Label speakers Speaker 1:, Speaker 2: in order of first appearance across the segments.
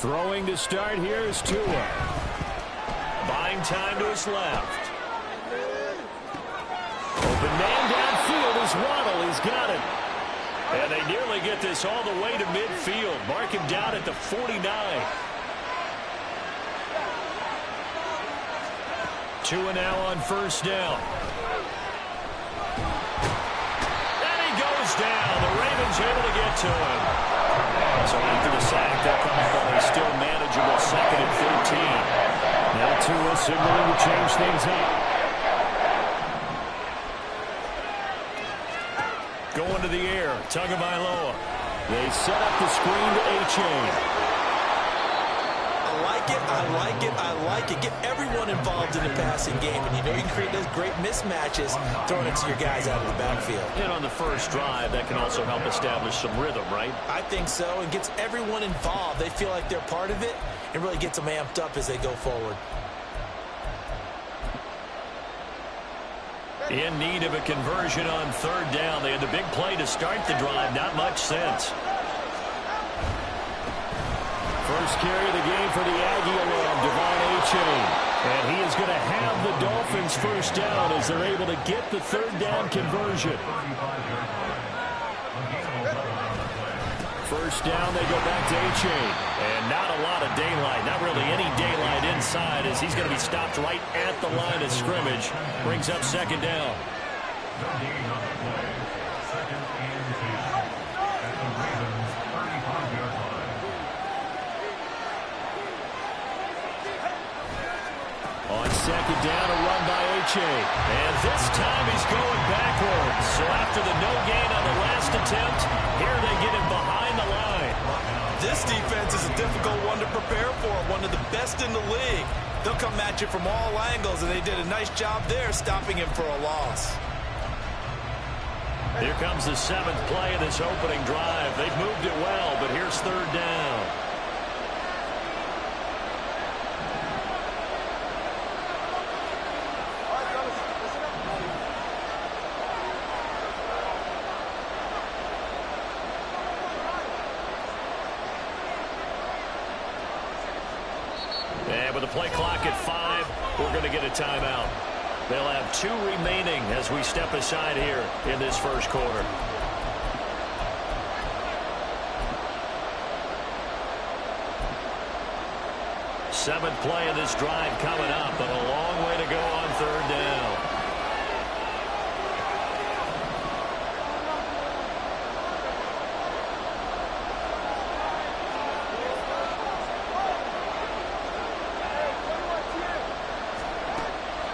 Speaker 1: Throwing to start here is Tua. Buying time to his left. Open man downfield is Waddle. He's got it. And they nearly get this all the way to midfield. Mark him down at the 49. Tua now on first down. And he goes down. The Ravens able to get to him. So after the sack, they'll come up on a still manageable 2nd and 13. Now Tua signaling to change things up. Going to the air, Tagovailoa. They set up the screen to A-Chain.
Speaker 2: I like it, I like it, I like it. Get everyone involved in the passing game, and you know you can create those great mismatches throwing it to your guys out of the backfield.
Speaker 1: And on the first drive, that can also help establish some rhythm, right?
Speaker 2: I think so, and gets everyone involved. They feel like they're part of it, and really gets them amped up as they go forward.
Speaker 1: In need of a conversion on third down. They had the big play to start the drive. Not much sense. First carry of the game for the Aggie alum, Devon A-Chain. And he is going to have the Dolphins first down as they're able to get the third down conversion. First down, they go back to A-Chain. And not a lot of daylight, not really any daylight inside as he's going to be stopped right at the line of scrimmage. Brings up second down. On second down, a run by A-Chain. And this time he's going backwards. So after the no gain on the last attempt, here they get him behind the line.
Speaker 2: This defense is a difficult one to prepare for, one of the best in the league. They'll come at you from all angles, and they did a nice job there stopping him for a loss.
Speaker 1: Here comes the 7th play of this opening drive. They've moved it well, but here's third down. And with the play clock at 5, we're going to get a timeout. They'll have 2 remaining as we step aside here in this first quarter. Seventh play of this drive coming up, but a long way to go on third down.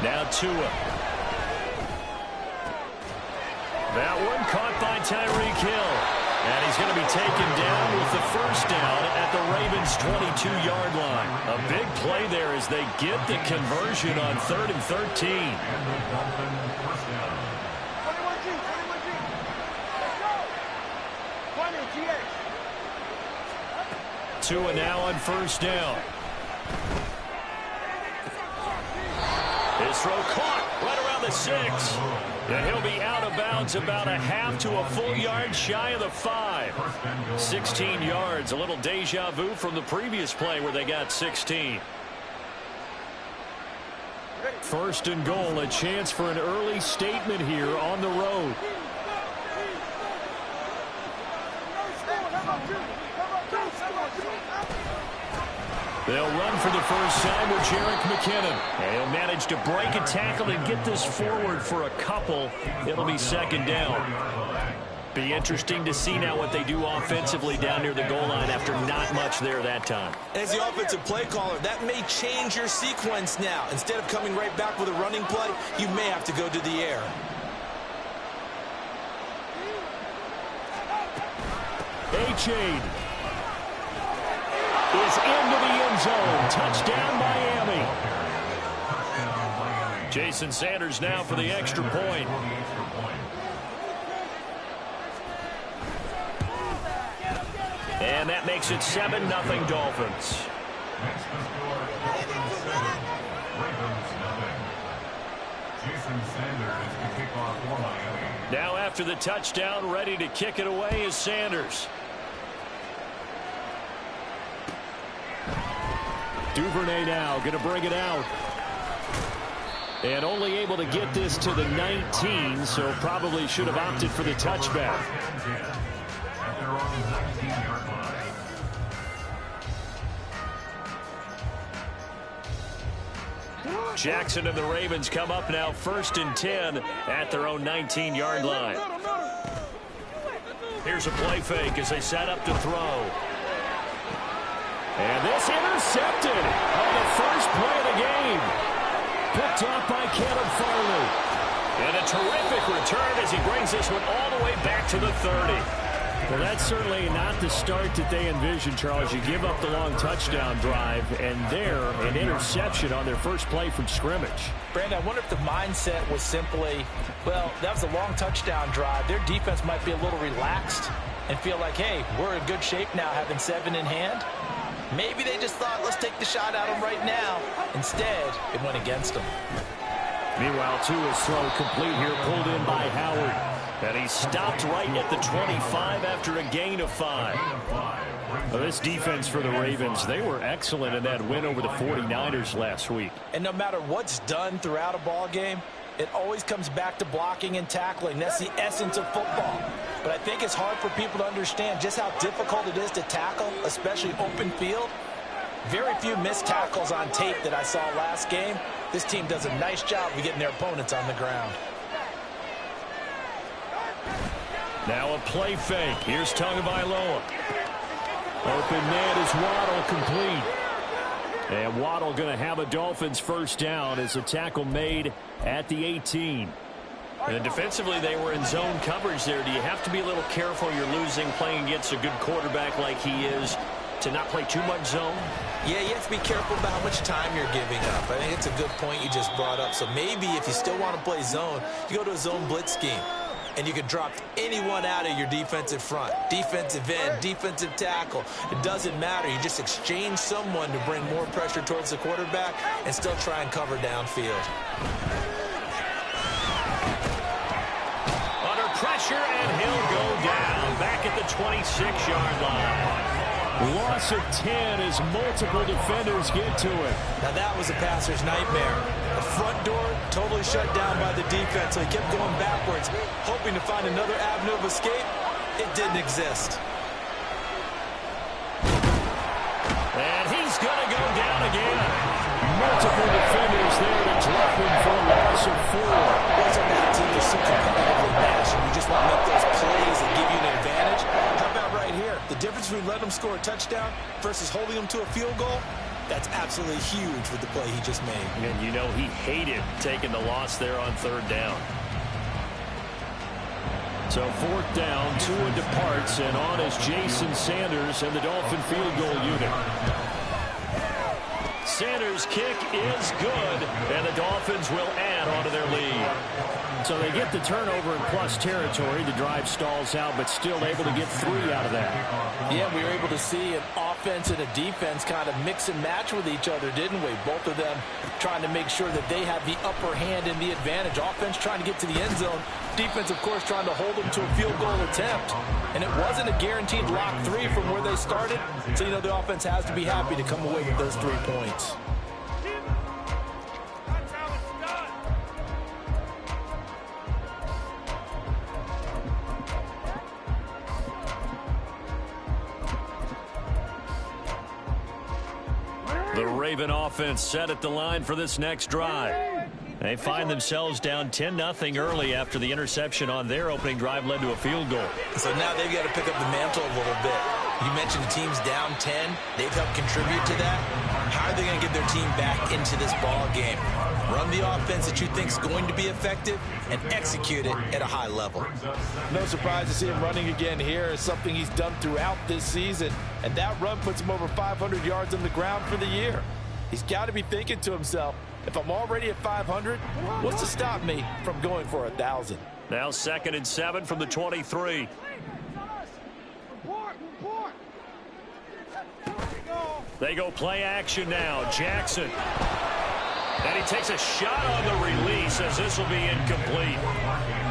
Speaker 1: Now Tua. That one caught by Tyreek Hill. And he's going to be taken down with the first down at the Ravens' 22-yard line. A big play there as they get the conversion on 3rd and 13. Tua now on first down. His throw caught right around the 6. And he'll be out of bounds about a half to a full yard shy of the 5. 16 yards, a little deja vu from the previous play where they got 16. First and goal, a chance for an early statement here on the road. They'll run for the first time with Jerick McKinnon. And he'll manage to break a tackle and get this forward for a couple. It'll be second down. Be interesting to see now what they do offensively down near the goal line after not much there that time.
Speaker 2: As the offensive play caller, that may change your sequence now. Instead of coming right back with a running play, you may have to go to the air.
Speaker 1: A-Chain is into the end zone. Touchdown, Miami. Jason Sanders now for the extra point. And that makes it 7-0 Dolphins. Now after the touchdown, ready to kick it away is Sanders. Duvernay now going to bring it out. And only able to get this to the 19, so probably should have opted for the touchback. Jackson and the Ravens come up now 1st and 10 at their own 19-yard line. Here's a play fake as they set up to throw. And this intercepted on the first play of the game. Picked up by Caleb Farley. And a terrific return as he brings this one all the way back to the 30. Well, that's certainly not the start that they envisioned, Charles. You give up the long touchdown drive, and there, an interception on their first play from scrimmage.
Speaker 2: Brandon, I wonder if the mindset was simply, well, that was a long touchdown drive. Their defense might be a little relaxed and feel like, hey, we're in good shape now having 7 in hand. Maybe they just thought, let's take the shot at them right now. Instead, it went against them.
Speaker 1: Meanwhile, Tua's throw complete here, pulled in by Howard. And he stopped right at the 25 after a gain of 5. Well, this defense for the Ravens, they were excellent in that win over the 49ers last week.
Speaker 2: And no matter what's done throughout a ball game, it always comes back to blocking and tackling. That's the essence of football. But I think it's hard for people to understand just how difficult it is to tackle, especially open field. Very few missed tackles on tape that I saw last game. This team does a nice job of getting their opponents on the ground.
Speaker 1: Now a play fake. Here's Tagovailoa. Open man is Waddle, complete. And Waddle going to have a Dolphins first down as a tackle made at the 18. And defensively, they were in zone coverage there. Do you have to be a little careful? You're losing playing against a good quarterback like he is to not play too much zone?
Speaker 2: Yeah, you have to be careful about how much time you're giving up. I think it's a good point you just brought up. So maybe if you still want to play zone, you go to a zone blitz scheme. And you can drop anyone out of your defensive front. Defensive end, defensive tackle. It doesn't matter. You just exchange someone to bring more pressure towards the quarterback and still try and cover downfield.
Speaker 1: Under pressure, and he'll go down. Back at the 26-yard line. Loss of 10 as multiple defenders get to it.
Speaker 2: Now that was a passer's nightmare. The front door totally shut down by the defense, so he kept going backwards, hoping to find another avenue of escape. It didn't exist.
Speaker 1: And he's going to go down again. Multiple defenders there to drop him for a loss of 4.
Speaker 2: Those are bad teams are so competitively matched, and you just want to make those plays that give you an advantage. How about right here? The difference between letting them score a touchdown versus holding them to a field goal, that's absolutely huge with the play he just made.
Speaker 1: And you know he hated taking the loss there on 3rd down. So 4th down, Tua departs, and on is Jason Sanders and the Dolphin field goal unit. Sanders' kick is good, and the Dolphins will add onto their lead. So they get the turnover in plus territory. The drive stalls out, but still able to get 3 out of that.
Speaker 2: Yeah, we were able to see an offense and a defense kind of mix and match with each other, didn't we? Both of them trying to make sure that they have the upper hand and the advantage. Offense trying to get to the end zone. Defense, of course, trying to hold them to a field goal attempt. And it wasn't a guaranteed lock 3 from where they started. So, you know, the offense has to be happy to come away with those 3 points.
Speaker 1: The Raven offense set at the line for this next drive. They find themselves down 10-0 early after the interception on their opening drive led to a field goal.
Speaker 2: So now they've got to pick up the mantle a little bit. You mentioned the team's down 10. They've helped contribute to that. How are they going to get their team back into this ball game? Run the offense that you think is going to be effective and execute it at a high level. No surprise to see him running again here. It's something he's done throughout this season. And that run puts him over 500 yards on the ground for the year. He's got to be thinking to himself, if I'm already at 500, what's to stop me from going for 1,000?
Speaker 1: Now 2nd and 7 from the 23. They go play action now. Jackson. And he takes a shot on the release as this will be incomplete.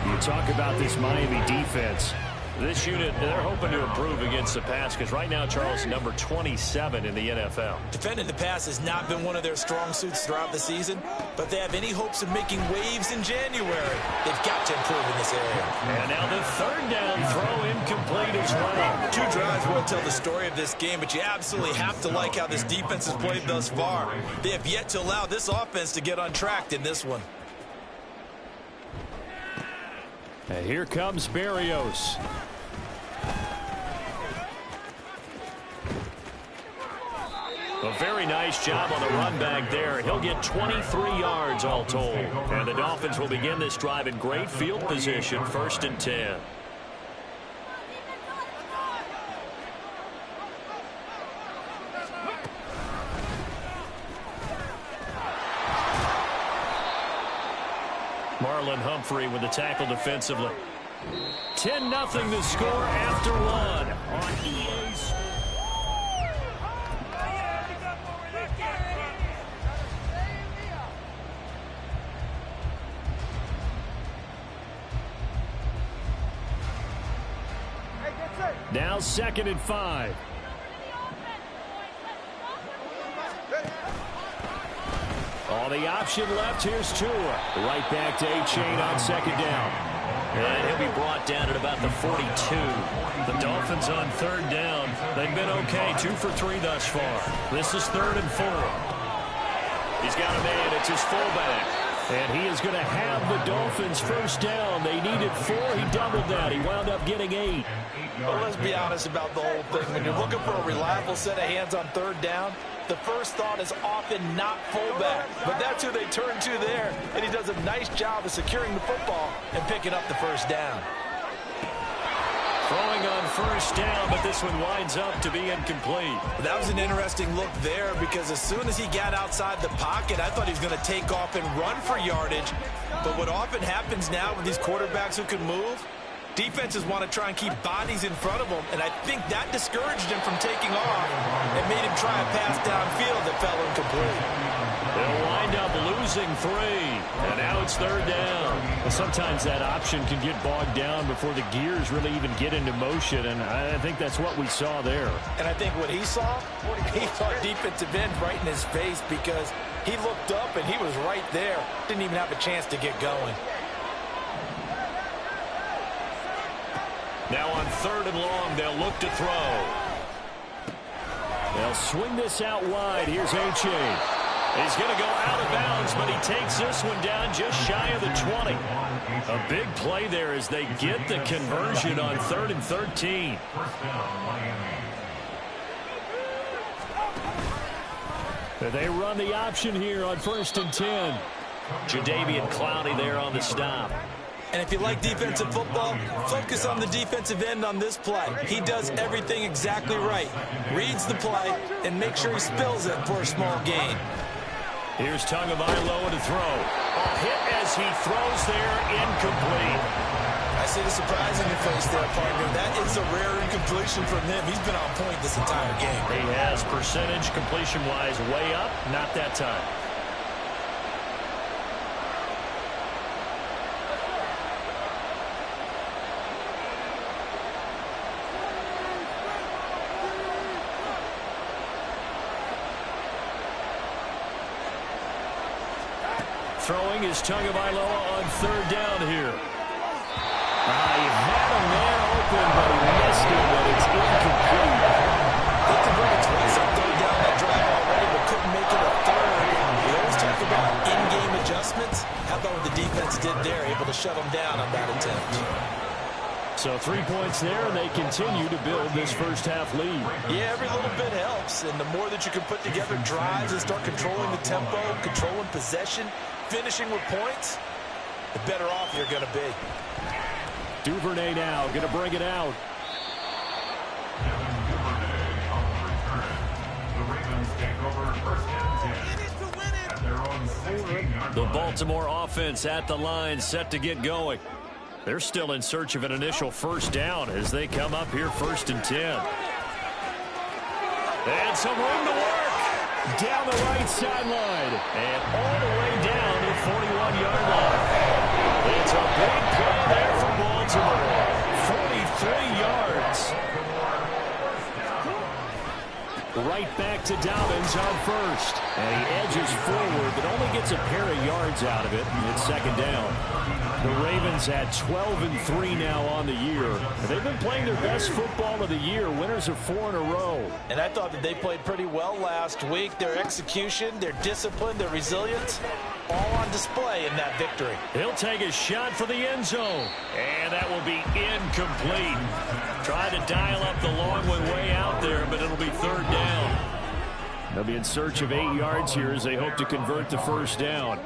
Speaker 1: You talk about this Miami defense. This unit, they're hoping to improve against the pass because right now, Charles, number 27 in the NFL.
Speaker 2: Defending the pass has not been one of their strong suits throughout the season, but they have any hopes of making waves in January. They've got to improve in this area.
Speaker 1: And now the third down throw incomplete as well.
Speaker 2: 2 drives won't tell the story of this game, but you absolutely have to like how this defense has played thus far. They have yet to allow this offense to get on track in this one.
Speaker 1: And here comes Berrios. A very nice job on the run back there. He'll get 23 yards all told. And the Dolphins will begin this drive in great field position, 1st and 10. Marlon Humphrey with the tackle defensively. 10-0 the score after 1 on EA Sports. Now 2nd and 5. Oh, the option left. Here's Tua. Right back to A-Chain on 2nd down. And he'll be brought down at about the 42. The Dolphins on 3rd down. They've been okay. 2 for 3 thus far. This is 3rd and 4. He's got a man. It's his fullback. And he is going to have the Dolphins 1st down. They needed 4. He doubled that. He wound up getting 8.
Speaker 2: Well, let's be honest about the whole thing. When you're looking for a reliable set of hands on 3rd down, the first thought is often not fullback. But that's who they turn to there. And he does a nice job of securing the football and picking up the 1st down.
Speaker 1: Throwing on 1st down, but this one winds up to be incomplete.
Speaker 2: That was an interesting look there because as soon as he got outside the pocket, I thought he was going to take off and run for yardage. But what often happens now with these quarterbacks who can move, defenses want to try and keep bodies in front of them, and I think that discouraged him from taking off and made him try a pass downfield that fell incomplete.
Speaker 1: They'll wind up losing 3, and now it's 3rd down. Well, sometimes that option can get bogged down before the gears really even get into motion, and I think that's what we saw there.
Speaker 2: And I think what he saw defensive end right in his face because he looked up and he was right there. Didn't even have a chance to get going.
Speaker 1: Now on 3rd and long, they'll look to throw. They'll swing this out wide. Here's A-Chain. He's going to go out of bounds, but he takes this one down just shy of the 20. A big play there as they get the conversion on 3rd and 13. They run the option here on 1st and 10. Jadeveon Clowney there on the stop.
Speaker 2: And if you like defensive football, focus on the defensive end on this play. He does everything exactly right. Reads the play and makes sure he spills it for a small gain.
Speaker 1: Here's Tagovailoa to throw. A hit as he throws there, incomplete.
Speaker 2: I see the surprise in your face there, partner. That is a rare incompletion from him. He's been on point this entire game.
Speaker 1: He has percentage completion-wise way up, not that time. Throwing is Tagovailoa on 3rd down here. He had a man open, but he missed it, but it's incomplete.
Speaker 2: They converted twice on 3rd down that drive already, but couldn't make it a 3rd. We always talk about in-game adjustments. How about what the defense did there, able to shut them down on that attempt.
Speaker 1: So 3 points there, and they continue to build this first half lead.
Speaker 2: Yeah, every little bit helps, and the more that you can put together drives and start controlling the tempo, controlling possession, finishing with points, the better off you're going to be.
Speaker 1: Duvernay now going to bring it out. The Baltimore offense at the line, set to get going. They're still in search of an initial 1st down as they come up here 1st and 10. And some room to work. Down the right sideline. And all the way down to the 41-yard line. It's a big play there for Baltimore. 3 yards. Right back to Dobbins on first. And he edges forward, but only gets a pair of yards out of it. It's second down. The Ravens at 12-3 now on the year. They've been playing their best football of the year. Winners of 4 in a row.
Speaker 2: And I thought that they played pretty well last week. Their execution, their discipline, their resilience, all on display in that victory.
Speaker 1: He'll take a shot for the end zone. And that will be incomplete. Trying to dial up the long way out there, but it'll be third down. They'll be in search of 8 yards here as they hope to convert the first down.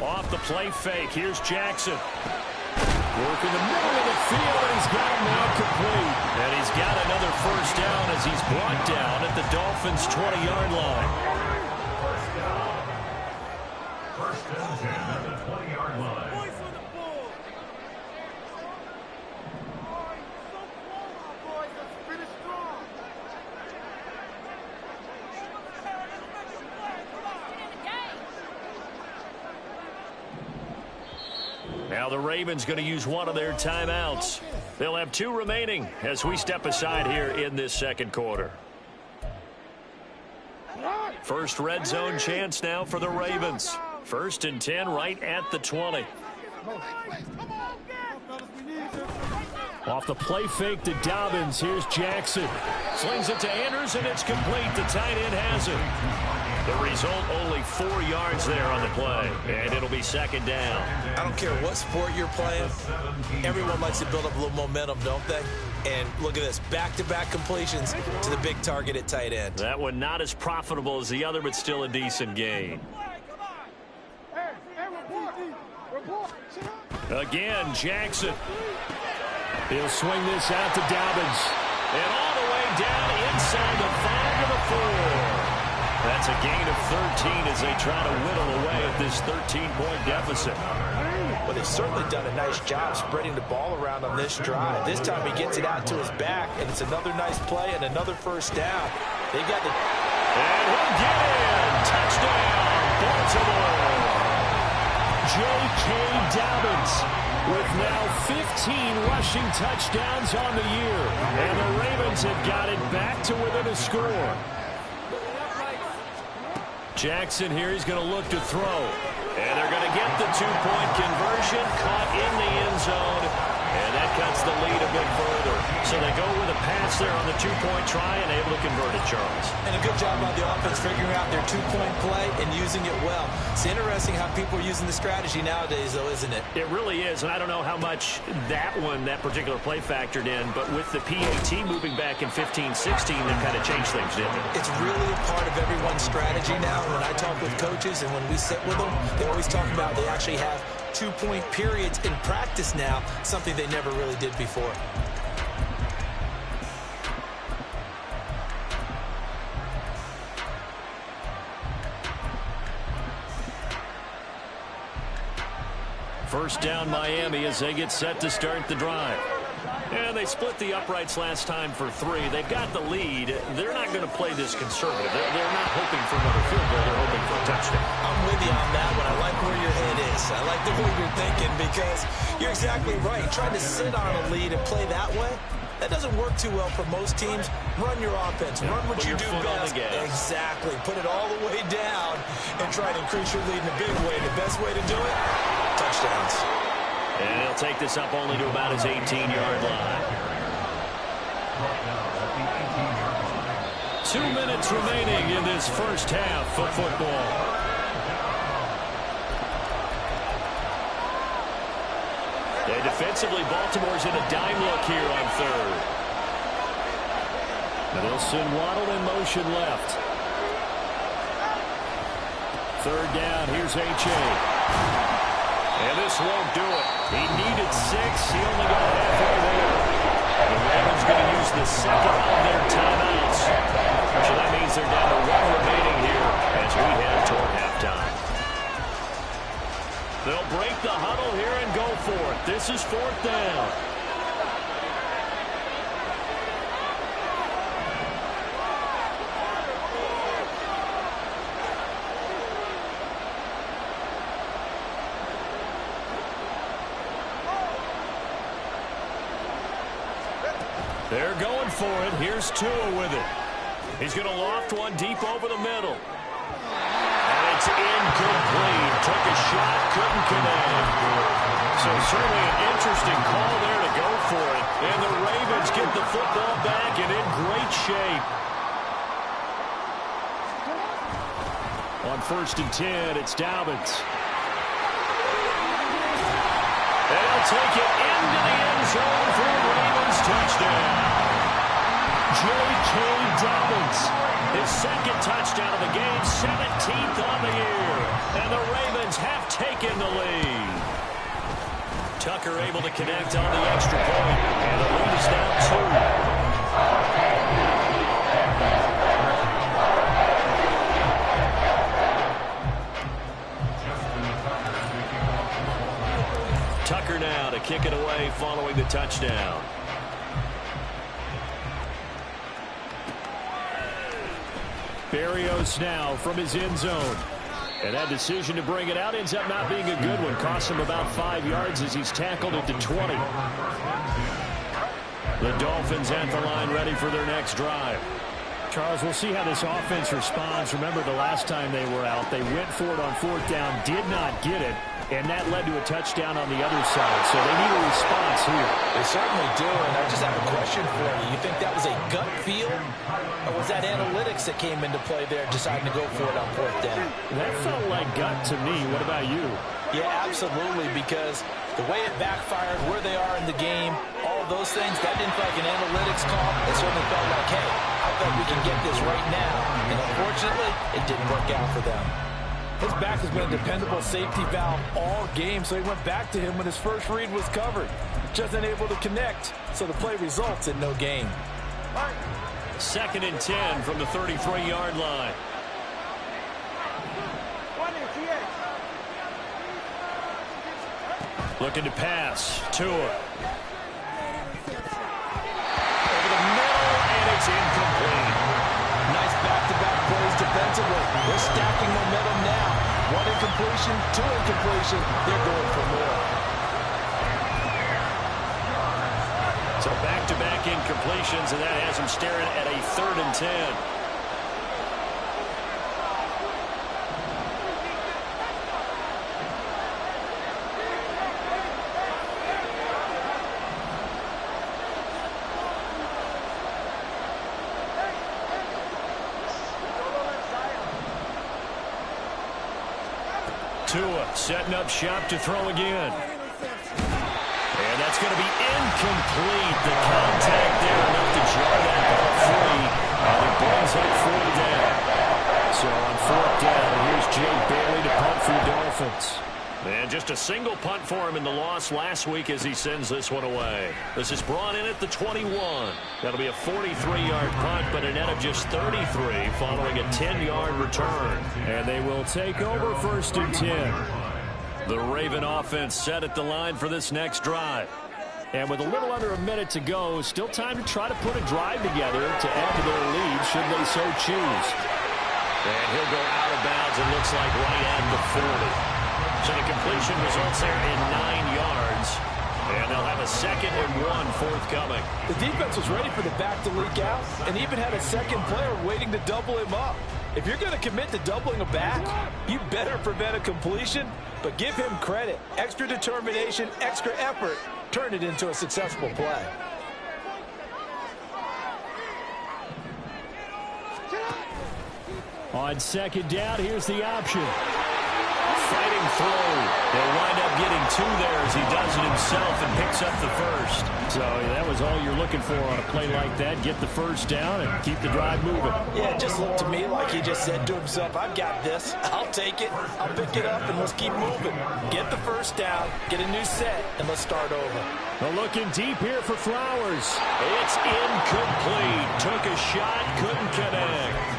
Speaker 1: Off the play fake, here's Jackson. Working the middle of the field, and he's got a man complete. And he's got another first down as he's brought down at the Dolphins' 20-yard line.
Speaker 3: First and 10 at the 20-yard line.
Speaker 1: Now the Ravens going to use one of their timeouts. They'll have 2 remaining as we step aside here in this second quarter. First red zone chance now for the Ravens. 1st and 10 right at the 20. Off the play fake to Dobbins. Here's Jackson. Slings it to Andrews, and it's complete. The tight end has it. The result, only 4 yards there on the play, and it'll be second down.
Speaker 2: I don't care what sport you're playing. Everyone likes to build up a little momentum, don't they? And look at this, back-to-back completions to the big target at tight end.
Speaker 1: That one not as profitable as the other, but still a decent gain. Again, Jackson. He'll swing this out to Dobbins. And all the way down inside the 5 to the 4. That's a gain of 13 as they try to whittle away at this 13-point deficit.
Speaker 2: Well, they've certainly done a nice job spreading the ball around on this drive. This time he gets it out to his back, and it's another nice play and another first down. They've got the...
Speaker 1: And he'll get in! Touchdown, Baltimore! J.K. Dobbins with now 15 rushing touchdowns on the year. And the Ravens have got it back to within a score. Jackson here, he's going to look to throw. And they're going to get the 2-point conversion, caught in the end zone. And that cuts the lead a bit further. So they go with a pass there on the 2-point try and able to convert it, Charles.
Speaker 2: And a good job by the offense figuring out their 2-point play and using it well. It's interesting how people are using the strategy nowadays, though, isn't it?
Speaker 1: It really is, and I don't know how much that particular play factored in, but with the PAT moving back in 15-16, that kind of changed things, didn't it?
Speaker 2: It's really a part of everyone's strategy now. When I talk with coaches and when we sit with them, they always talk about they actually have 2-point periods in practice now, something they never really did before.
Speaker 1: First down Miami as they get set to start the drive. And they split the uprights last time for 3. They've got the lead. They're not going to play this conservative. They're not hoping for another field goal. They're hoping for a touchdown.
Speaker 2: I'm with you on that one. I like where your head is. I like the way you're thinking because you're exactly right. Trying to sit on a lead and play that way, that doesn't work too well for most teams. Run your offense. Run what you do best. Exactly. Put it all the way down and try to increase your lead in a big way. The best way to do it, touchdowns.
Speaker 1: And he'll take this up only to about his 18-yard line. 2 minutes remaining in this first half of football. And defensively, Baltimore's in a dime look here on third. And they'll send Waddle in motion left. Third down, here's H.A. And this won't do it. He needed 6. He only got halfway there. The Ravens going to use the second of their timeouts. So that means they're down to 1 remaining here as we head toward halftime. They'll break the huddle here and go for it. This is 4th down. They're going for it. Here's Tua with it. He's going to loft one deep over the middle. And it's incomplete. Took a shot, couldn't connect. So certainly an interesting call there to go for it. And the Ravens get the football back and in great shape. On 1st and 10, it's Dobbins. And he'll take it into the end zone for a Ravens touchdown. J.K. Dobbins, his second touchdown of the game, 17th on the year. And the Ravens have taken the lead. Tucker able to connect on the extra point. And the lead is now 2. Tucker now to kick it away following the touchdown. Berrios now from his end zone. And that decision to bring it out ends up not being a good one. Costs him about 5 yards as he's tackled at the 20. The Dolphins at the line ready for their next drive. Charles, we'll see how this offense responds. Remember the last time they were out, they went for it on 4th down, did not get it, and that led to a touchdown on the other side. So they need a response here.
Speaker 2: They certainly do, and I just have a question for you. You think that was a gut feel, or was that analytics that came into play there deciding to go for it on 4th down?
Speaker 1: That felt like gut to me. What about you?
Speaker 2: Yeah, absolutely, because the way it backfired, where they are in the game, all those things, that didn't feel like an analytics call. It certainly felt like, hey, I thought we can get this right now. And unfortunately, it didn't work out for them.
Speaker 4: His back has been a dependable safety valve all game, so he went back to him when his first read was covered. Just unable to connect, so the play results in no gain.
Speaker 1: 2nd and 10 from the 33-yard line. Looking to pass. Tua. Over the middle, and it's incomplete.
Speaker 4: Nice back-to-back plays defensively. They're stacking momentum now. 1 incompletion, 2 incompletion. They're going for more.
Speaker 1: So back-to-back incompletions, and that has him staring at a 3rd and 10. Tua setting up shop to throw again. And that's going to be incomplete. The contact there enough to jar that ball free. And it brings up 4th down. So on 4th down, here's Jake Bailey to punt for the Dolphins. And just a single punt for him in the loss last week as he sends this one away. This is brought in at the 21. That'll be a 43-yard punt, but a net of just 33 following a 10-yard return. And they will take over 1st and 10. The Raven offense set at the line for this next drive. And with a little under a minute to go, still time to try to put a drive together to add to their lead should they so choose. And he'll go out of bounds, it looks like right at the 40. So the completion results there in 9 yards. And they'll have a 2nd and 1 forthcoming.
Speaker 4: The defense was ready for the back to leak out and even had a second player waiting to double him up. If you're going to commit to doubling a back, you better prevent a completion, but give him credit. Extra determination, extra effort, turn it into a successful play.
Speaker 1: On 2nd down, here's the option. Fighting through. They'll wind up getting 2 there as he does it himself and picks up the 1st. So that was all you're looking for on a play like that. Get the 1st down and keep the drive moving.
Speaker 4: Yeah, it just looked to me like he just said to himself, I've got this. I'll take it. I'll pick it up, and let's keep moving. Get the 1st down, get a new set, and let's start over.
Speaker 1: Well, looking deep here for Flowers. It's incomplete. Took a shot, couldn't connect.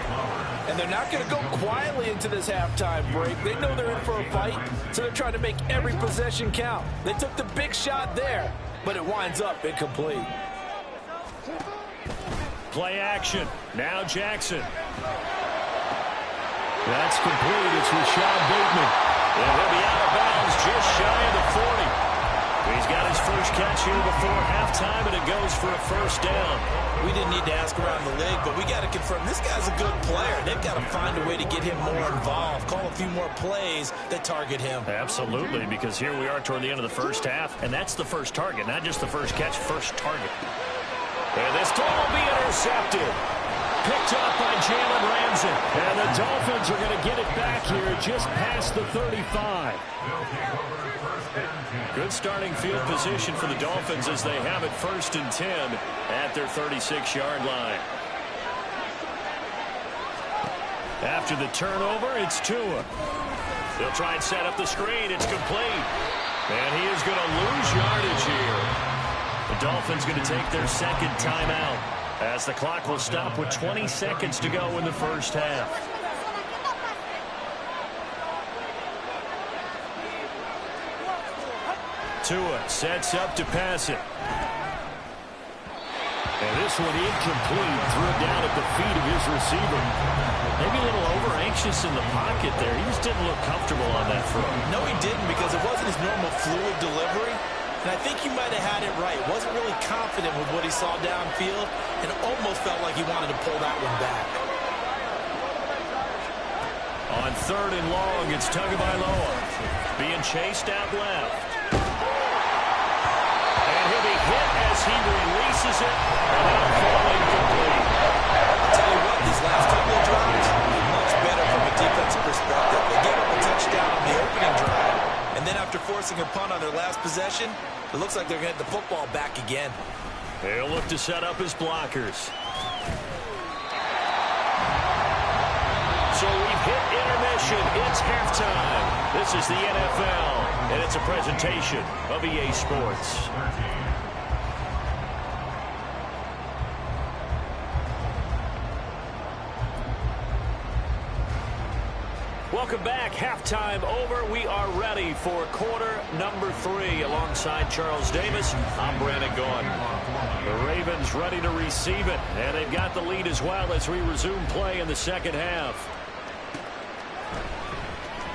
Speaker 4: And they're not going to go quietly into this halftime break. They know they're in for a fight, so they're trying to make every possession count. They took the big shot there, but it winds up incomplete.
Speaker 1: Play action. Now Jackson. That's complete. It's Rashad Bateman. And he'll be out of bounds just shy of the 40. He's got his first catch here before halftime, and it goes for a first down.
Speaker 2: We didn't need to ask around the league, but we got to confirm this guy's a good player. They've got to find a way to get him more involved, call a few more plays that target him.
Speaker 1: Absolutely, because here we are toward the end of the first half, and that's the first target, not just the first catch, first target. And this throw will be intercepted. Picked up by Jalen Ramsey. And the Dolphins are going to get it back here just past the 35. Good starting field position for the Dolphins as they have it 1st and 10 at their 36-yard line. After the turnover, it's Tua. They'll try and set up the screen. It's complete. And he is going to lose yardage here. The Dolphins going to take their second timeout as the clock will stop with 20 seconds to go in the first half. Tua sets up to pass it. And this one incomplete. Threw it down at the feet of his receiver. Maybe a little over-anxious in the pocket there. He just didn't look comfortable on that throw.
Speaker 2: No, he didn't, because it wasn't his normal fluid delivery. And I think he might have had it right. Wasn't really confident with what he saw downfield, and almost felt like he wanted to pull that one back.
Speaker 1: On 3rd and long, it's Tagovailoa being chased out left. And he'll be hit as he releases it, and that'll fall incomplete.
Speaker 2: I'll tell you what, these last couple of drives, much better from a defensive perspective. They gave up a touchdown on the opening drive, and then after forcing a punt on their last possession, it looks like they're going to get the football back again.
Speaker 1: They'll look to set up his blockers. So we've hit intermission. It's halftime. This is the NFL, and it's a presentation of EA Sports. Welcome back. Halftime over. We are ready for quarter number 3. Alongside Charles Davis, I'm Brandon Gaudin. The Ravens ready to receive it, and they've got the lead as well as we resume play in the second half.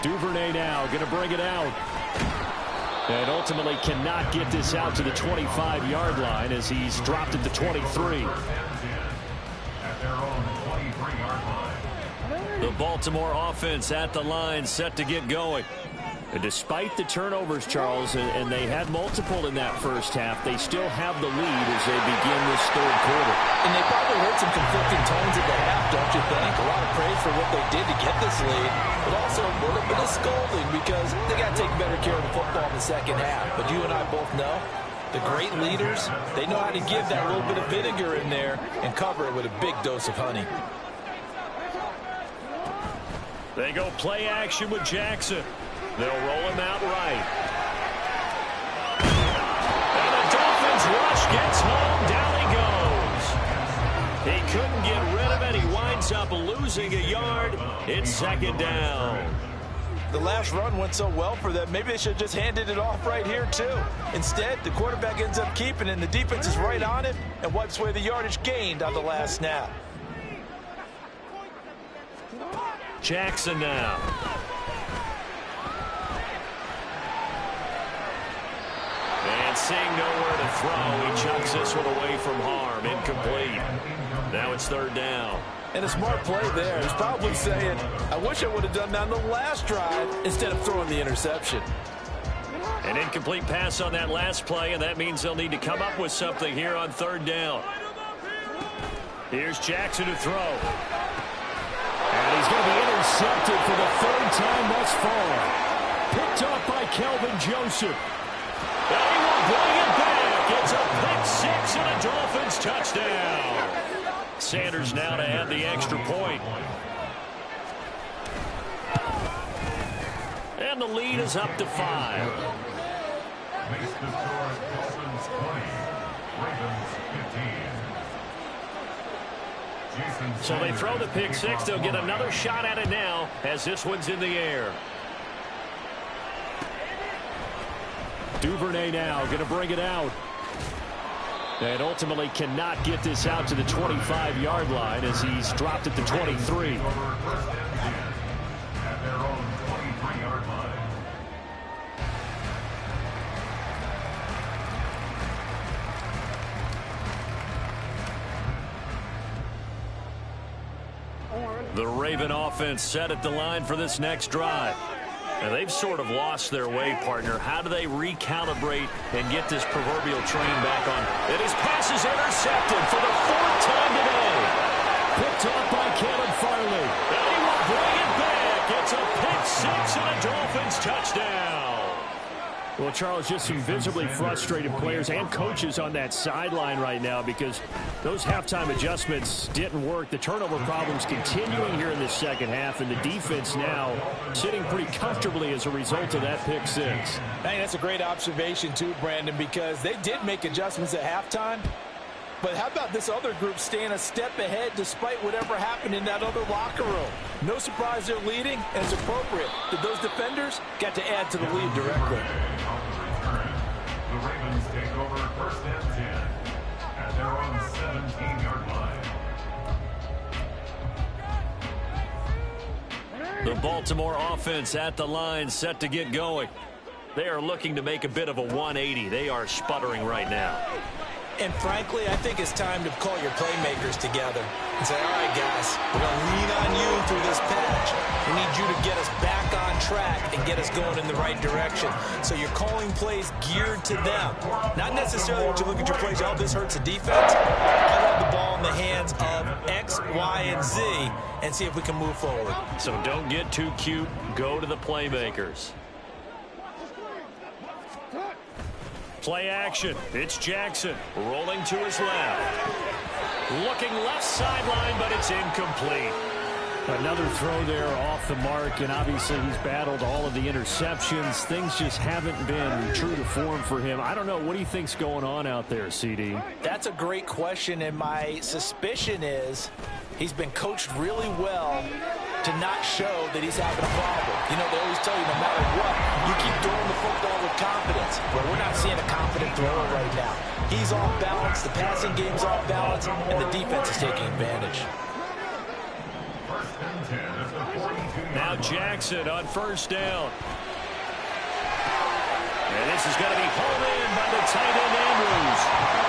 Speaker 1: Duvernay now going to bring it out. And ultimately cannot get this out to the 25-yard line as he's dropped at the 23.
Speaker 3: At their own 23-yard line.
Speaker 1: The Baltimore offense at the line, set to get going. And despite the turnovers, Charles, and they had multiple in that first half, they still have the lead as they begin this third quarter.
Speaker 4: And they probably heard some conflicting tones at the half, don't you think? A lot of praise for what they did to get this lead, but also a little bit of scolding because they got to take better care of the football in the second half. But you and I both know the great leaders, they know how to give that little bit of vinegar in there and cover it with a big dose of honey.
Speaker 1: They go play action with Jackson. They'll roll him out right. And the Dolphins rush gets home. Down he goes. He couldn't get rid of it. He winds up losing a yard. It's second down.
Speaker 4: The last run went so well for them, maybe they should have just handed it off right here, too. Instead, the quarterback ends up keeping it, and the defense is right on it and wipes away the yardage gained on the last snap.
Speaker 1: Jackson now. And seeing nowhere to throw, he chucks this one away from harm. Incomplete. Now it's third down.
Speaker 4: And a smart play there. He's probably saying, I wish I would have done that on the last drive instead of throwing the interception.
Speaker 1: An incomplete pass on that last play, and that means they'll need to come up with something here on third down. Here's Jackson to throw. And he's going to be intercepted for the third time thus far. Picked up by Kelvin Joseph. And he will bring it back. It's a pick 6 and a Dolphins touchdown. Sanders now to add the extra point. And the lead is up to 5.
Speaker 3: Makes the score Dolphins 20, Ravens 15.
Speaker 1: So they throw the pick 6. They'll get another shot at it now as this one's in the air. Duvernay now going to bring it out. And ultimately cannot get this out to the 25-yard line as he's dropped at the 23.
Speaker 3: At their own 23-yard line.
Speaker 1: The Raven offense set at the line for this next drive. And they've sort of lost their way, partner. How do they recalibrate and get this proverbial train back on? And his pass is intercepted for the 4th time today. Picked off by Caleb Farley. And he will bring it back. It's a pick six and a Dolphins touchdown. Well, Charles, just some visibly frustrated players and coaches on that sideline right now because those halftime adjustments didn't work. The turnover problems continuing here in the second half, and the defense now sitting pretty comfortably as a result of that pick six.
Speaker 4: Hey, that's a great observation too, Brandon, because they did make adjustments at halftime. But how about this other group staying a step ahead despite whatever happened in that other locker room? No surprise they're leading, and it's appropriate that those defenders got to add to the lead directly.
Speaker 3: The Ravens take over 1st and 10 at their own 17-yard line.
Speaker 1: The Baltimore offense at the line, set to get going. They are looking to make a bit of a 180. They are sputtering right now.
Speaker 2: And frankly, I think it's time to call your playmakers together and say, all right, guys, we're going to lean on you through this patch. We need you to get us back on track and get us going in the right direction. So you're calling plays geared to them. Not necessarily when you look at your plays, oh, this hurts the defense. I want the ball in the hands of X, Y, and Z and see if we can move forward.
Speaker 1: So don't get too cute. Go to the playmakers. Play action. It's Jackson rolling to his left. Looking left sideline, but it's incomplete.
Speaker 5: Another throw there off the mark, and obviously he's battled all of the interceptions. Things just haven't been true to form for him. I don't know. What do you think's going on out there, CD?
Speaker 4: That's a great question, and my suspicion is he's been coached really well to not show that he's having a problem. You know, they always tell you no matter what, you keep throwing the football with confidence. Well, we're not seeing a confident thrower right now. He's off balance, the passing game's off balance, and the defense is taking advantage.
Speaker 3: 1st and 10 at the 42.
Speaker 1: Now Jackson on 1st down. And this is going to be hauled in by the tight end Andrews.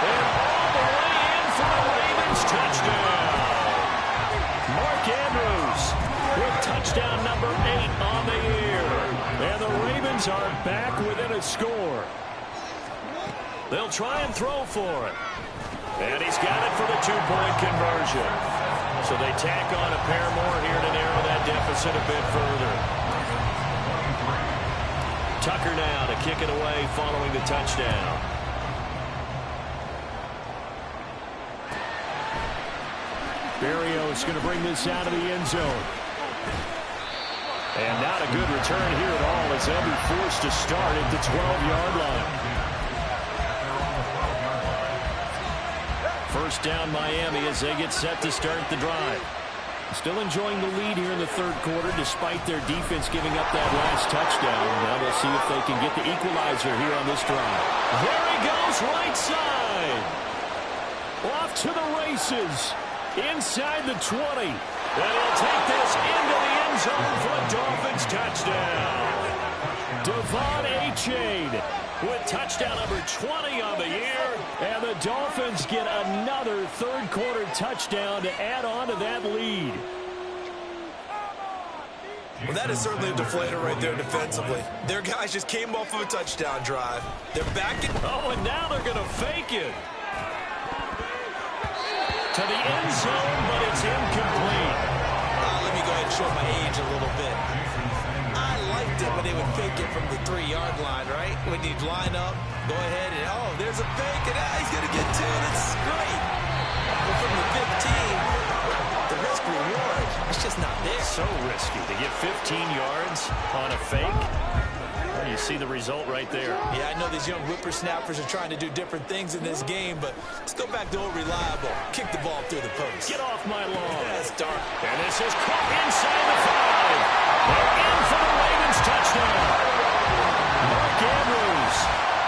Speaker 1: And all the way in for the Ravens touchdown. Mark Andrews with touchdown number 8 on the year. And the Ravens are back within a score. They'll try and throw for it. And he's got it for the 2-point conversion. So they tack on a pair more here to narrow that deficit a bit further. Tucker now to kick it away following the touchdown.
Speaker 5: Berrios going to bring this out of the end zone.
Speaker 1: And not a good return here at all as they'll be forced to start at the 12-yard line. First down Miami as they get set to start the drive.
Speaker 5: Still enjoying the lead here in the third quarter despite their defense giving up that last touchdown. Now we'll see if they can get the equalizer here on this drive.
Speaker 1: There he goes, right side.
Speaker 5: Off to the races. Inside the 20.
Speaker 1: And he'll take this into the end zone for a Dolphins touchdown.
Speaker 5: Devon Achane
Speaker 1: with touchdown number 20 on the year.
Speaker 5: And the Dolphins get another third quarter touchdown to add on to that lead.
Speaker 2: Well, that is certainly a deflator right there defensively. Their guys just came off of a touchdown drive. They're back in.
Speaker 1: Oh, and now they're going to fake it. To the end zone, but it's incomplete.
Speaker 2: Let me go ahead and show my age a little bit. I liked it when they would fake it from the 3-yard line, right? When you'd line up, go ahead and, oh, there's a fake, and he's going to get 2. That's great. But from the 15, the risk reward, it's just not there.
Speaker 1: So risky to get 15 yards on a fake. You see the result right there.
Speaker 2: Yeah, I know these young whippersnappers are trying to do different things in this game, but let's go back to old reliable. Kick the ball through the post.
Speaker 1: Get off my lawn.
Speaker 2: That's dark.
Speaker 1: And this is caught inside the 5. They're in for the Ravens touchdown. Mark Andrews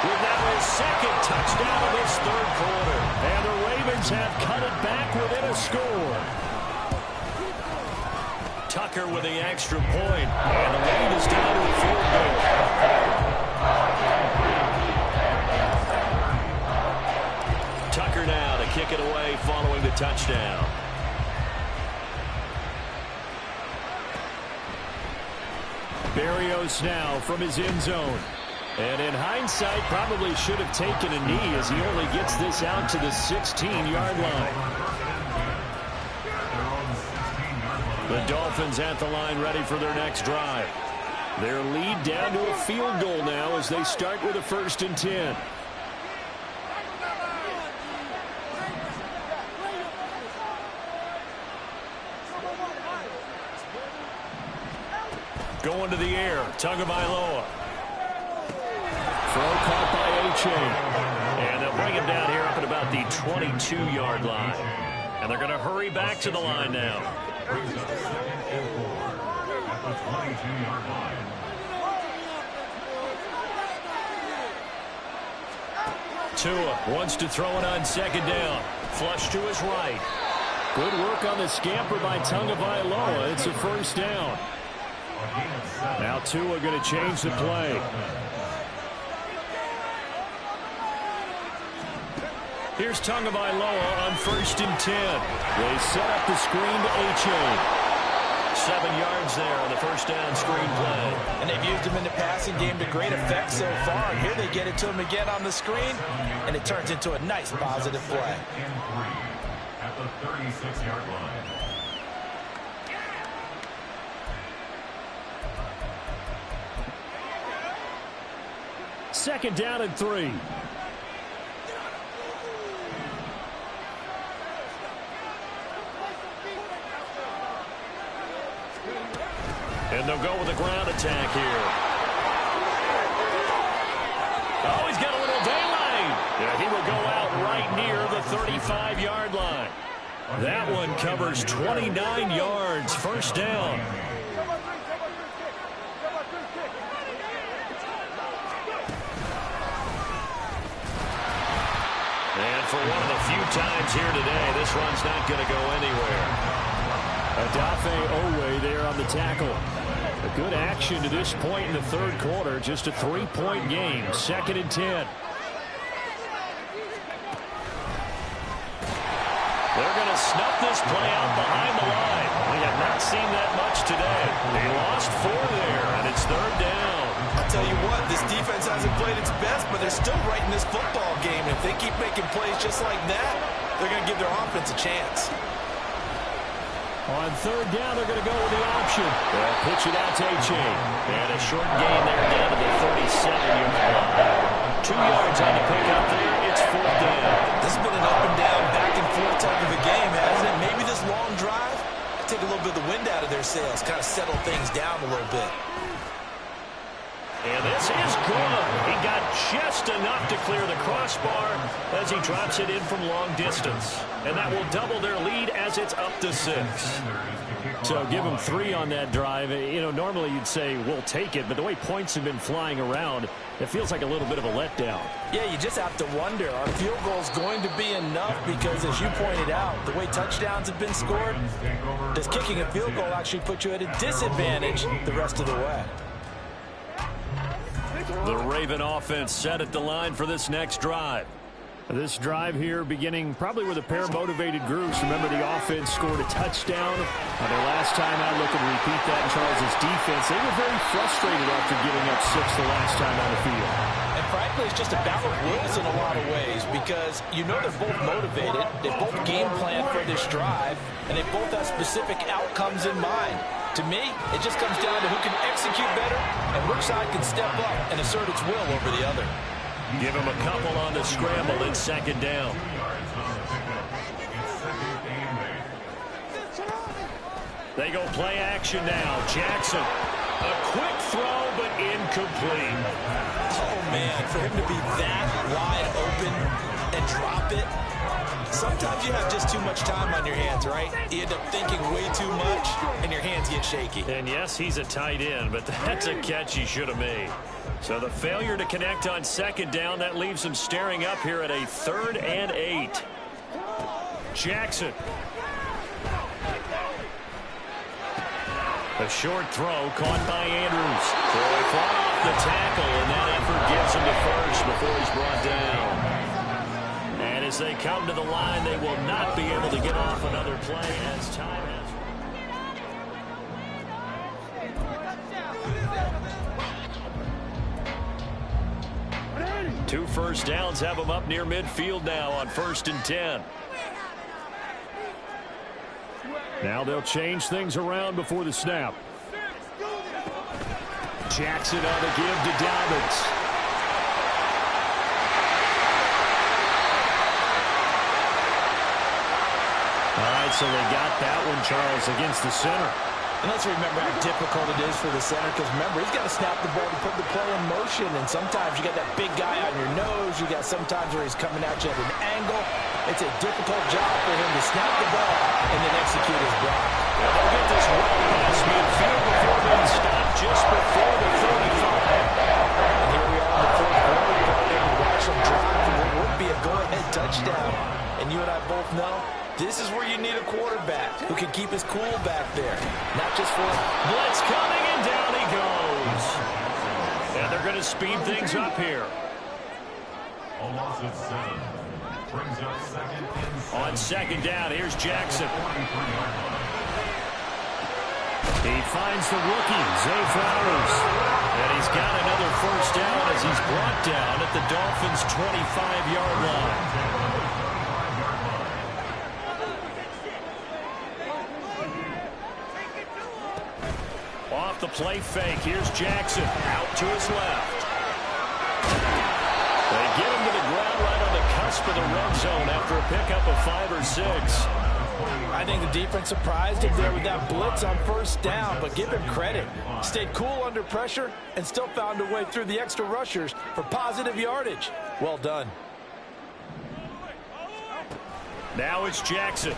Speaker 1: with now his second touchdown of this third quarter.
Speaker 5: And the Ravens have cut it back within a score.
Speaker 1: Tucker with the extra point, and the lead is down to a field goal. Tucker now to kick it away following the touchdown.
Speaker 5: Berrios now from his end zone. And in hindsight, probably should have taken a knee as he only gets this out to the 16-yard line. The Dolphins at the line ready for their next drive. Their lead down to a field goal now as they start with a 1st and 10. Going to the air, Tagovailoa. Throw caught by A-Chain. And they'll bring him down here up at about the 22-yard line. And they're going to hurry back to the line now.
Speaker 3: At the 22-yard line.
Speaker 1: Tua wants to throw it on 2nd down. Flush to his right.
Speaker 5: Good work on the scamper by Tagovailoa. It's a 1st down. Now Tua going to change the play. Here's Tagovailoa on 1st and 10. They set up the screen to A-Chain.
Speaker 1: 7 yards there on the 1st down screen play.
Speaker 4: And they've used him in the passing game to great effect so far. Here they get it to him again on the screen, and it turns into a nice positive play.
Speaker 3: At the 36-yard line.
Speaker 5: Second down and 3.
Speaker 1: And they'll go with a ground attack here. Oh, he's got a little daylight. Yeah, he will go out right near the 35-yard line. That one covers 29 yards. 1st down. And for one of the few times here today, this run's not going to go anywhere.
Speaker 5: Odafe Oweh there on the tackle. A good action to this point in the 3rd quarter. Just a 3-point game. 2nd and 10.
Speaker 1: They're going to snuff this play out behind the line. We have not seen that much today. They lost 4 there, and it's 3rd down.
Speaker 2: I'll tell you what, this defense hasn't played its best, but they're still right in this football game. If they keep making plays just like that, they're going to give their offense a chance.
Speaker 5: On 3rd down, they're going to go with the option. They'll pitch it out to A-Chain.
Speaker 1: And a short gain there down to the 37-yard line. 2 yards on the pickup there. It's 4th down.
Speaker 2: This has been an up and down, back and forth type of a game, hasn't it? Maybe this long drive, take a little bit of the wind out of their sails, kind of settle things down a little bit.
Speaker 1: And this is good. He got just enough to clear the crossbar as he drops it in from long distance. And that will double their lead as it's up to 6.
Speaker 5: So give them 3 on that drive. You know, normally you'd say, we'll take it. But the way points have been flying around, it feels like a little bit of a letdown.
Speaker 4: Yeah, you just have to wonder, are field goals going to be enough? Because as you pointed out, the way touchdowns have been scored, does kicking a field goal actually put you at a disadvantage the rest of the way?
Speaker 1: The Raven offense set at the line for this next drive.
Speaker 5: This drive here beginning probably with a pair of motivated groups. Remember, the offense scored a touchdown on their last time out. Looking to repeat that in Charles' defense. They were very frustrated after giving up 6 the last time on the field.
Speaker 4: And frankly, it's just a battle of wills in a lot of ways because you know they're both motivated. They both game plan for this drive, and they both have specific outcomes in mind. To me, it just comes down to who can execute better and which side can step up and assert its will over the other.
Speaker 1: Give him a couple on the scramble in 2nd down. They go play action now. Jackson, a quick throw but incomplete.
Speaker 2: Oh, man, for him to be that wide open and drop it, sometimes you have just too much time on your hands, right? You end up thinking way too much, and your hands get shaky.
Speaker 1: And yes, he's a tight end, but that's a catch he should have made. So the failure to connect on 2nd down, that leaves him staring up here at a 3rd and 8. Jackson. A short throw caught by Andrews. Troy fought off the tackle, and that effort gets him to first before he's brought down. And as they come to the line, they will not be able to get off another play as time has... 2 first downs have them up near midfield now on 1st and 10.
Speaker 5: Now they'll change things around before the snap. Jackson on the give to Dobbins. All right, so they got that one, Charles, against the center.
Speaker 4: And let's remember how difficult it is for the center, because remember, he's got to snap the ball to put the play in motion, and sometimes you got that big guy on your nose. You got sometimes where he's coming at you at an angle. It's a difficult job for him to snap the ball and then execute his block.
Speaker 1: Well, they'll get this well past midfield before being stopped just before the 35.
Speaker 4: And here we are in the fourth quarter. We're able to watch them drive for what would be a go-ahead touchdown. And you and I both know this is where you need a quarterback who can keep his cool back there. Not just for
Speaker 1: blitz coming, and down he goes. And they're going to speed things up here.
Speaker 3: A loss of 7. Brings up 2nd and 7.
Speaker 1: On 2nd down, here's Jackson. He finds the rookie, Zay Flowers. And he's got another first down as he's brought down at the Dolphins' 25-yard line. Off the play fake, here's Jackson out to his left. They get him to the ground right on the cusp of the red zone after a pickup of 5 or 6.
Speaker 4: I think the defense surprised him there with that blitz on 1st down, but give him credit. Stayed cool under pressure and still found a way through the extra rushers for positive yardage. Well done.
Speaker 1: Now it's Jackson.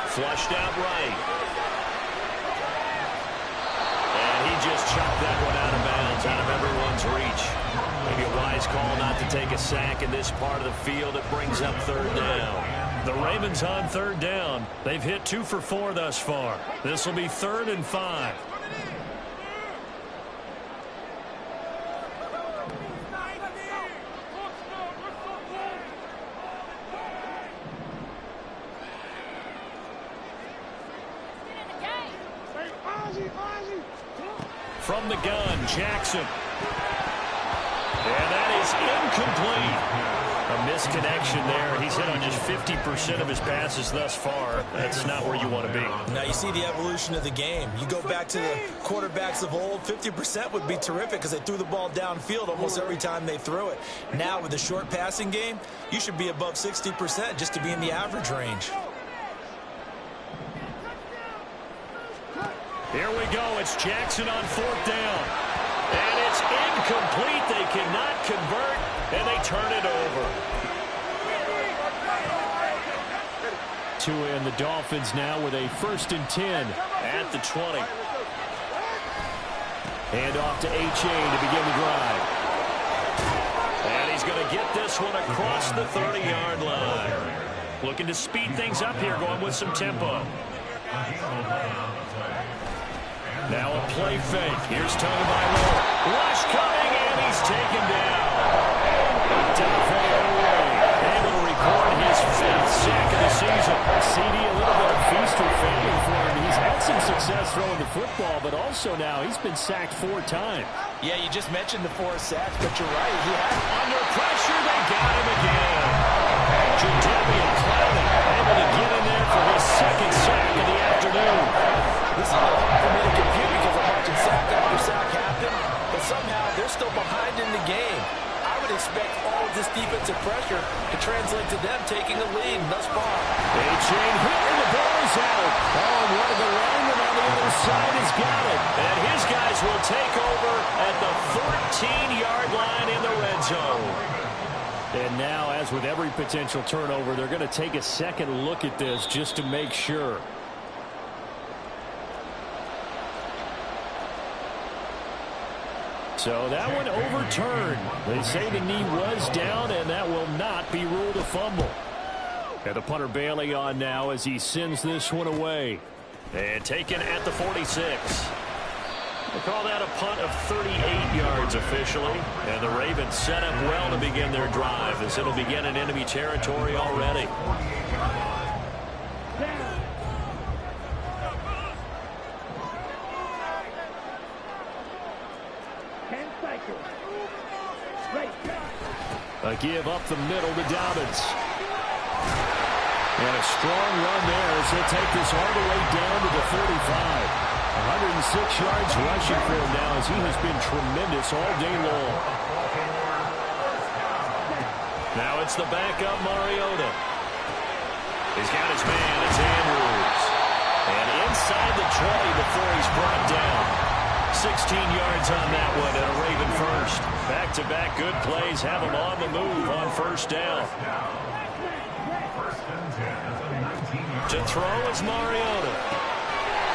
Speaker 1: Flushed out right. And he just chucked that one out of bounds, out of everyone's reach. Maybe a wise call not to take a sack in this part of the field. It brings up 3rd down. The Ravens on 3rd down. They've hit 2 for 4 thus far. This will be 3rd and 5. From the gun, Jackson. And that is incomplete. A misconnection there. He's hit on just 50% of his passes thus far. That's not where you want to be.
Speaker 2: Now you see the evolution of the game. You go back to the quarterbacks of old, 50% would be terrific because they threw the ball downfield almost every time they threw it. Now with the short passing game, you should be above 60% just to be in the average range.
Speaker 1: Here we go. It's Jackson on 4th down. And it's incomplete. They cannot convert, and they turn it over.
Speaker 5: And the Dolphins now with a 1st and 10
Speaker 1: at the 20.
Speaker 5: Hand off to H.A. to begin the drive.
Speaker 1: And he's going to get this one across the 30-yard line. Looking to speed things up here, going with some tempo. Now a play fake. Here's Tagovailoa. Rush coming, and he's taken down. Odafe Oweh able to record his 5th sack of the season.
Speaker 5: CD, a little bit of feast or famine for him. He's had some success throwing the football, but also now he's been sacked 4 times.
Speaker 4: Yeah, you just mentioned the 4 sacks, but you're right. He had
Speaker 1: under pressure. They got him again. Jadeveon Clowney able to get in there for his 2nd sack of the afternoon.
Speaker 4: This is hard for me to compute because I'm watching sack after sack happen, but somehow they're still behind in the game. I would expect all of this defensive pressure to translate to them taking a lead thus far.
Speaker 1: A-Chain hit and the ball is out. Oh, and one of the linemen on the other side has got it. And his guys will take over at the 14-yard line in the red zone.
Speaker 5: And now, as with every potential turnover, they're going to take a second look at this just to make sure. So that one overturned. They say the knee was down, and that will not be ruled a fumble. And the punter Bailey on now as he sends this one away.
Speaker 1: And taken at the 46. They call that a punt of 38 yards officially. And the Ravens set up well to begin their drive as it'll begin in enemy territory already.
Speaker 5: give up the middle to Dobbins. And a strong run there as he'll take this all the way down to the 35. 106 yards rushing for him now as he has been tremendous all day long.
Speaker 1: Now it's the backup Mariota. He's got his man. It's Andrews. And inside the 20 before he's brought down. 16 yards on that one and a Raven first. Back-to-back good plays have him on the move on first down. To throw is Mariota.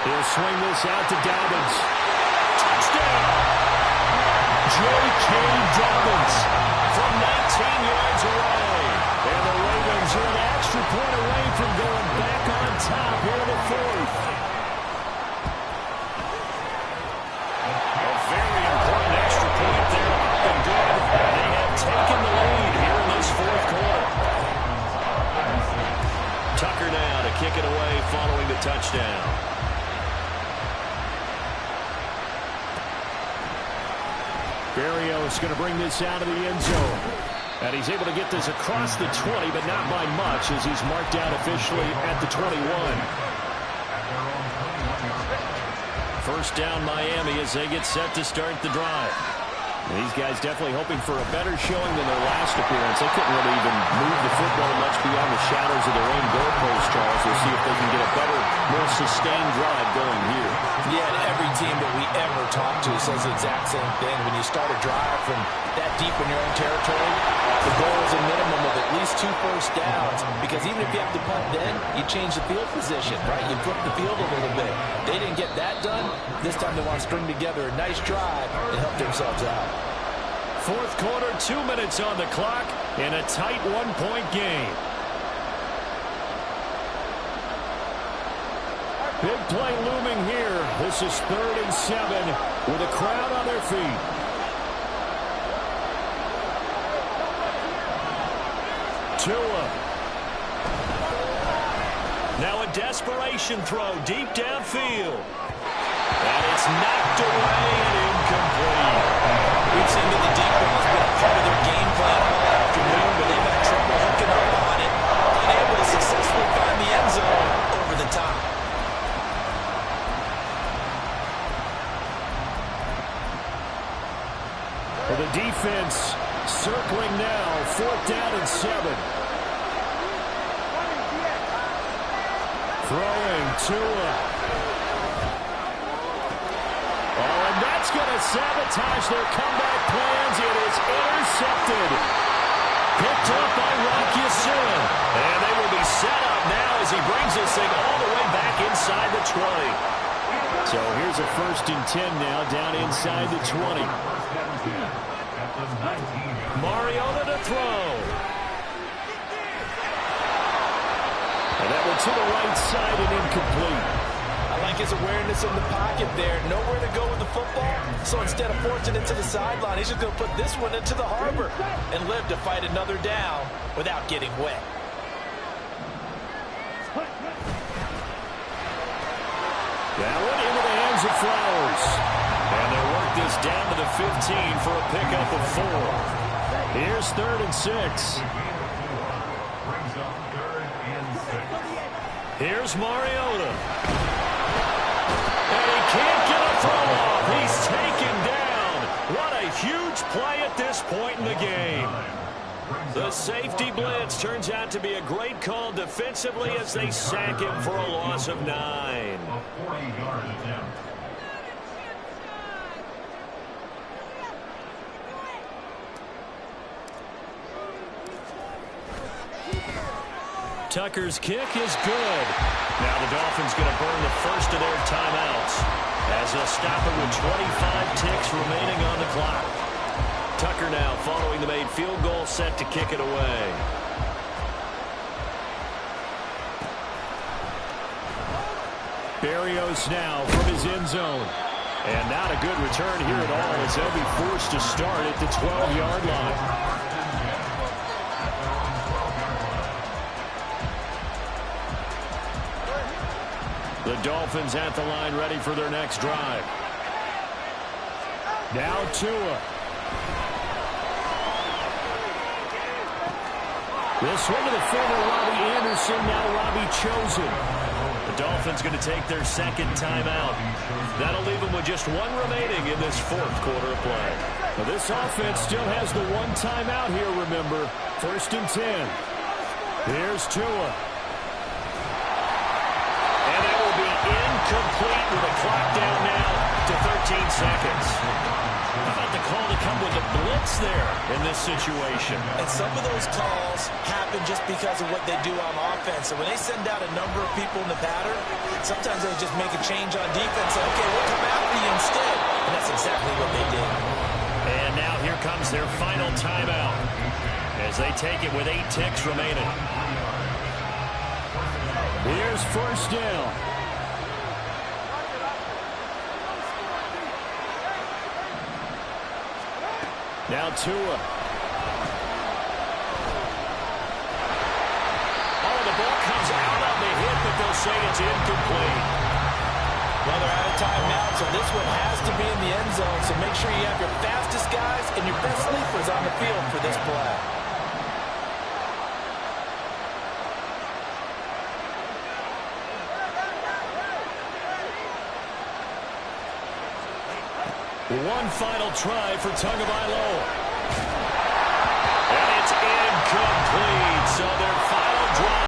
Speaker 5: He'll swing this out to Dobbins.
Speaker 1: Touchdown! J.K. Dobbins from 19 yards away. And the Ravens are an extra point away from going back on top here in the fourth. A very important extra point there, up and good. They have taken the lead here in this fourth quarter. Tucker now to kick it away following the touchdown.
Speaker 5: Berrios going to bring this out of the end zone. And he's able to get this across the 20, but not by much as he's marked out officially at the 21. First down Miami as they get set to start the drive. And these guys definitely hoping for a better showing than their last appearance. They couldn't really even move the football much beyond the shadows of their own goalpost, Charles. We'll see if they can get a better, more sustained drive going here.
Speaker 4: Yeah, and every team that we ever talk to says the exact same thing. When you start a drive from that deep in your own territory, the goal is a minimum of at least 2 first downs. Because even if you have to punt then, you change the field position, right? You flip the field a little bit. They didn't get that done. This time they want to string together a nice drive and help themselves out.
Speaker 1: Fourth quarter, 2 minutes on the clock in a tight one-point game.
Speaker 5: Big play looming here. This is 3rd and 7 with a crowd on their feet.
Speaker 1: Tua. Now a desperation throw deep downfield. And it's knocked away and incomplete.
Speaker 2: We've seen that the deep ball has been a part of their game plan all afternoon, but they've had trouble hooking up on it, unable to successfully find the end zone over the top.
Speaker 5: For the defense, circling now, 4th down and 7. Throwing Tua. Oh, and that's going to sabotage their comeback plans. It is intercepted. Picked up by Rock Ya-Sin.
Speaker 1: And they will be set up now as he brings this thing all the way back inside the 20.
Speaker 5: So here's a 1st and 10 now, down inside the 20.
Speaker 1: Mariota to throw.
Speaker 5: And that one to the right side and incomplete.
Speaker 4: I like his awareness in the pocket there. Nowhere to go with the football. So instead of forcing it to the sideline, he's just going to put this one into the harbor and live to fight another down without getting wet.
Speaker 5: That one into the hands of Flowers.
Speaker 1: And they'll work this down to the 15 for a pickup of 4.
Speaker 5: Here's 3rd and 6.
Speaker 1: Here's Mariota. And he can't get a throw off. He's taken down. What a huge play at this point in the game. The safety blitz turns out to be a great call defensively as they sack him for a loss of 9.
Speaker 3: A 40-yard attempt.
Speaker 1: Tucker's kick is good. Now the Dolphins going to burn the first of their timeouts as they'll stop it with 25 ticks remaining on the clock. Tucker now following the made field goal, set to kick it away.
Speaker 5: Berrios now from his end zone. And not a good return here at all as they'll be forced to start at the 12-yard line. The Dolphins at the line ready for their next drive. Now Tua.
Speaker 1: They'll swing to the former Robbie Anderson, now Robbie Chosen. The Dolphins going to take their second timeout. That'll leave them with just one remaining in this fourth quarter of play. Well, this offense still has the one timeout here, remember. 1st and 10. Here's Tua. And that will be incomplete with a clock down now to 13 seconds. How about the call to come with a blitz there in this situation?
Speaker 2: And some of those calls happen just because of what they do on offense. So when they send out a number of people in the pattern, sometimes they just make a change on defense. Say, okay, we'll come after you instead. And that's exactly what they did.
Speaker 1: And now here comes their final timeout as they take it with 8 ticks remaining. Here's 1st down. Now Tua. Oh, the ball comes out on the hit, but they'll say it's incomplete.
Speaker 2: Well, they're out of timeout, so this one has to be in the end zone. So make sure you have your fastest guys and your best sleepers on the field for this play.
Speaker 1: One final try for Tagovailoa. And it's incomplete. So their final drive.